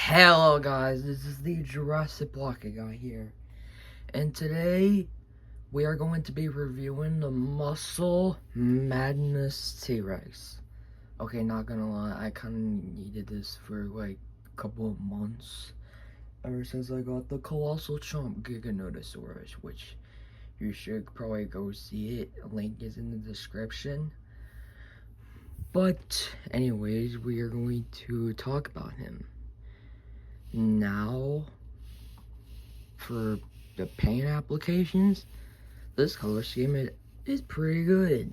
Hello guys, this is the Jurassic Block guy here, and today we are going to be reviewing the Muscle Madness T-Rex. Okay, not gonna lie, I kinda needed this for like a couple of months, ever since I got the Colossal Chomp Giganotosaurus, which you should probably go see it. Link is in the description. But anyways, we are going to talk about him. Now, for the paint applications, this color scheme is pretty good.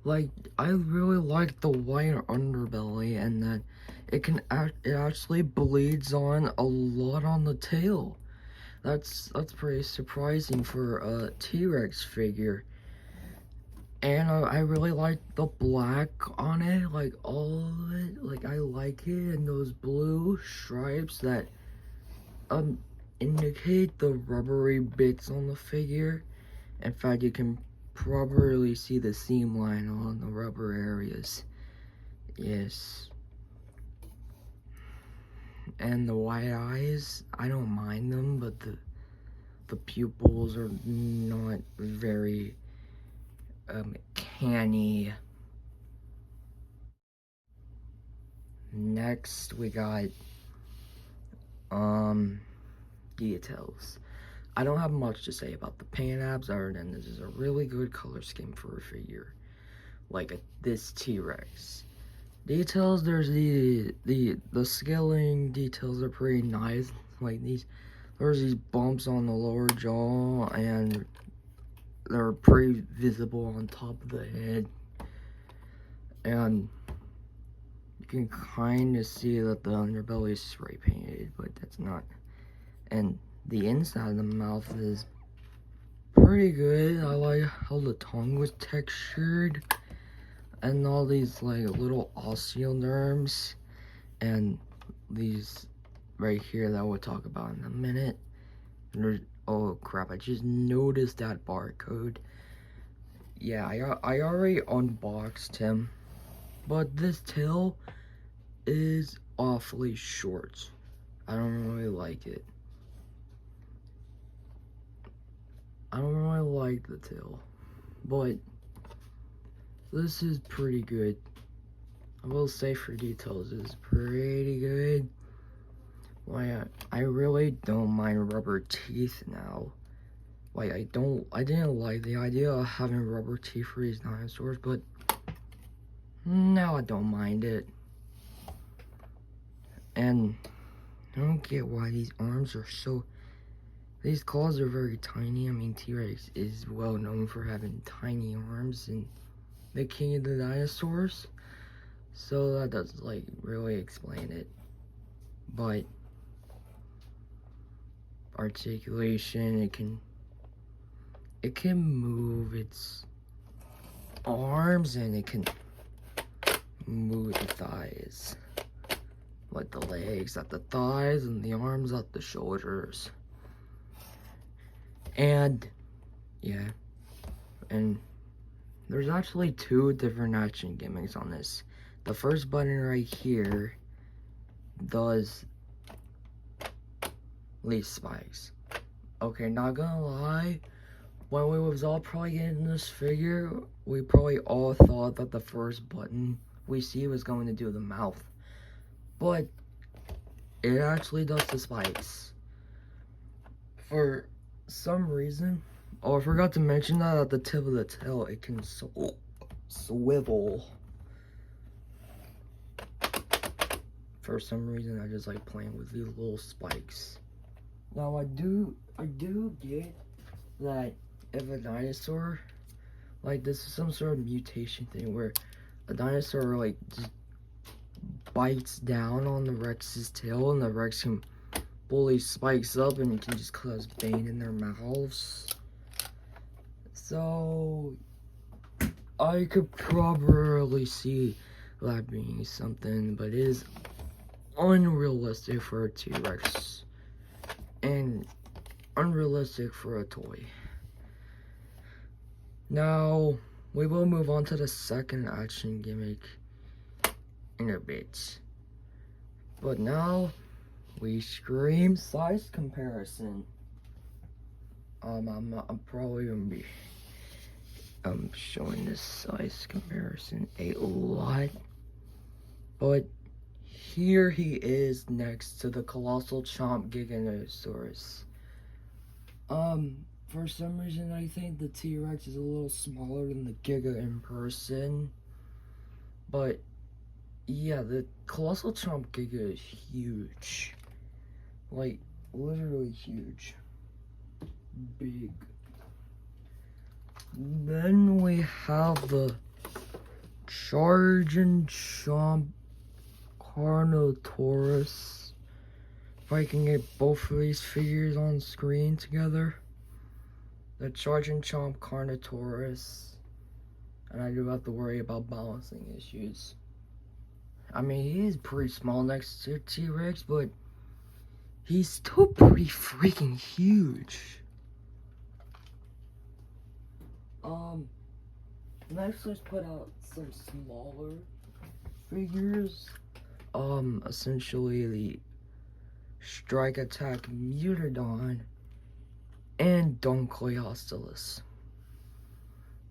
Like, I really like the white underbelly, and that it actually bleeds on a lot on the tail. That's pretty surprising for a T-Rex figure. And I really like the black on it, like all of it. Like, I like it, and those blue stripes that indicate the rubbery bits on the figure. In fact, you can probably see the seam line on the rubber areas. Yes. And the white eyes, I don't mind them, but the pupils are not very canny. Next we got details. I don't have much to say about the paint apps other than this is a really good color scheme for a figure like this T-Rex. Details, there's the scaling details are pretty nice. Like there's these bumps on the lower jaw, and they're pretty visible on top of the head, and you can kind of see that the underbelly is spray painted, but that's not. And the inside of the mouth is pretty good. I like how the tongue was textured, and all these like little osteoderms, and these right here that we'll talk about in a minute. Oh crap, I just noticed that barcode. Yeah, I already unboxed him, but this tail is awfully short. I don't really like it. I don't really like the tail, but this is pretty good. I will say for details, it's pretty good. Like, I really don't mind rubber teeth now. Like, I didn't like the idea of having rubber teeth for these dinosaurs, but now I don't mind it. And I don't get why these arms are so... These claws are very tiny. I mean, T-Rex is well known for having tiny arms and the king of the dinosaurs. So that doesn't like really explain it. But articulation, it can move its arms, and it can move the thighs. Like the legs at the thighs and the arms at the shoulders. And yeah, and there's actually two different action gimmicks on this. The first button right here does leaf spikes. Okay, not gonna lie, when we was all probably getting this figure, we probably all thought that the first button we see was going to do the mouth, but it actually does the spikes. For some reason, oh, I forgot to mention that at the tip of the tail, it can swivel. For some reason, I just like playing with these little spikes. Now, I do get that if a dinosaur, like this is some sort of mutation thing where a dinosaur like just bites down on the Rex's tail, and the Rex can fully spikes up and can just cause bane in their mouths. So I could probably see that being something, but it is unrealistic for a T-Rex and unrealistic for a toy. Now we will move on to the second action gimmick in a bit, but now we scream size comparison. I'm probably gonna be showing this size comparison a lot, but here he is next to the colossal chomp Giganosaurus. For some reason I think the T-Rex is a little smaller than the Giga in person, but yeah, the colossal chomp Giga is huge, like literally huge, big. Then we have the Charge and Chomp Carnotaurus. If I can get both of these figures on screen together. The Charge and Chomp Carnotaurus. And I do have to worry about balancing issues. I mean, he is pretty small next to T-Rex, but he's still pretty freaking huge. Next, let's put out some smaller figures. Essentially the Strike Attack Mutodon and Dunkleosteus.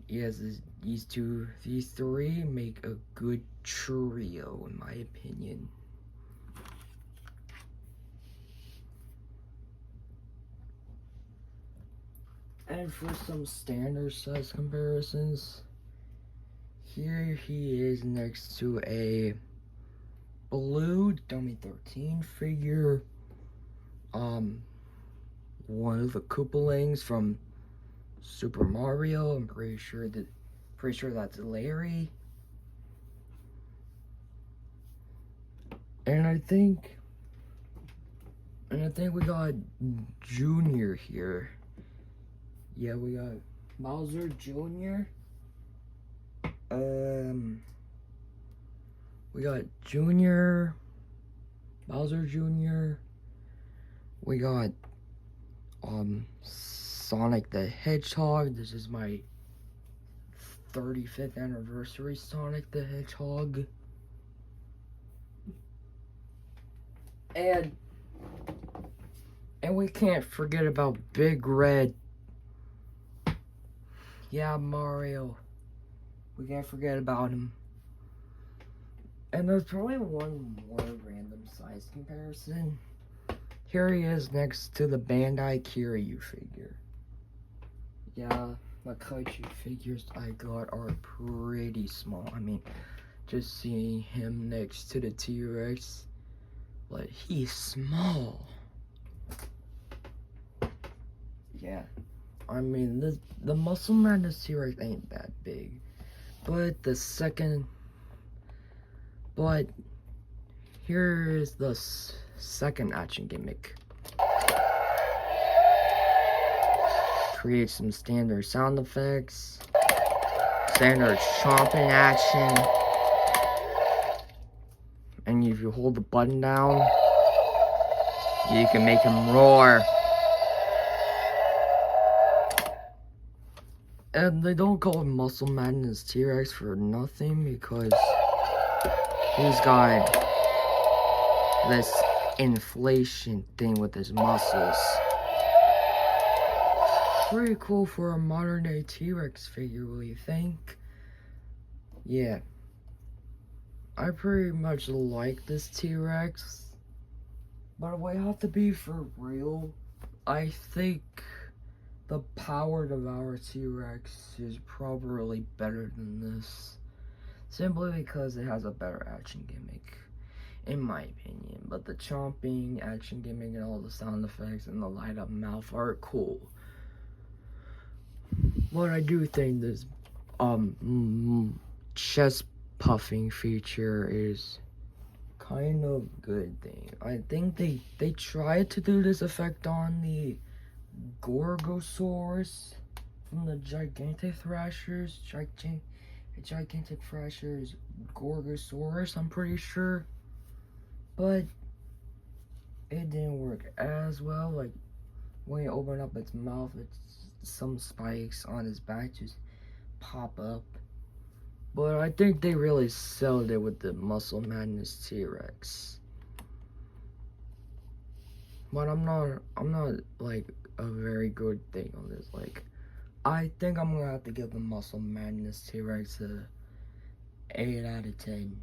Yes, these three make a good trio, in my opinion. And for some standard size comparisons, here he is next to a blue Dummy 13 figure. One of the Koopalings from Super Mario. I'm pretty sure that's Larry. And I think we got Junior here. Yeah, we got Bowser Jr. We got Bowser Jr. We got Sonic the Hedgehog. This is my 35th anniversary Sonic the Hedgehog. And we can't forget about Big Red. Yeah, Mario. We can't forget about him. And there's probably one more random size comparison. Here he is next to the Bandai Kiryu figure. Yeah, the Kaiju figures I got are pretty small. I mean, just seeing him next to the T-Rex, but he's small. Yeah, I mean, the Muscle Madness T-Rex ain't that big, but here is the second action gimmick. Create some standard sound effects, standard chomping action, and if you hold the button down, you can make him roar. And they don't call him Muscle Madness T-Rex for nothing, because he's got this inflation thing with his muscles. Pretty cool for a modern day T-Rex figure, what do you think? Yeah. I pretty much like this T-Rex. But if I have to be for real, I think the Power Devour T-Rex is probably better than this. Simply because it has a better action gimmick, in my opinion. But the chomping action gimmick and all the sound effects and the light up mouth are cool. But I do think this chest puffing feature is kind of good thing. I think they tried to do this effect on the Gorgosaurus from the Gigantic Thrashers, Gigantic Thrashers Gorgosaurus, I'm pretty sure, but it didn't work as well. Like when you open up its mouth, it's some spikes on its back just pop up. But I think they really sold it with the Muscle Madness T-Rex. But I'm not like a very good thing on this. Like, I think I'm gonna have to give the Muscle Madness T-Rex a 8 out of 10.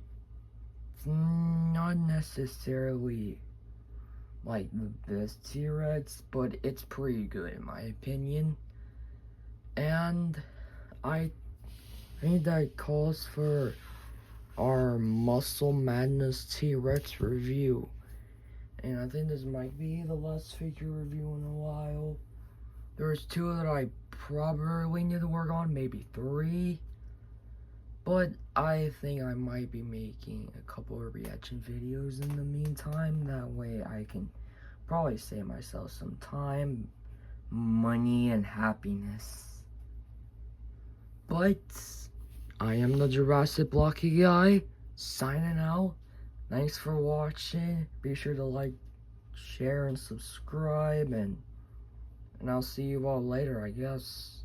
It's not necessarily like the best T-Rex, but it's pretty good in my opinion. And I think that calls for our Muscle Madness T-Rex review. And I think this might be the last figure review in a while. There's 2 that I probably need to work on, maybe 3. But I think I might be making a couple of reaction videos in the meantime. That way I can probably save myself some time, money, and happiness. But I am the Jurassic Blocky guy, signing out. Thanks for watching. Be sure to like, share, and subscribe, and I'll see you all later, I guess.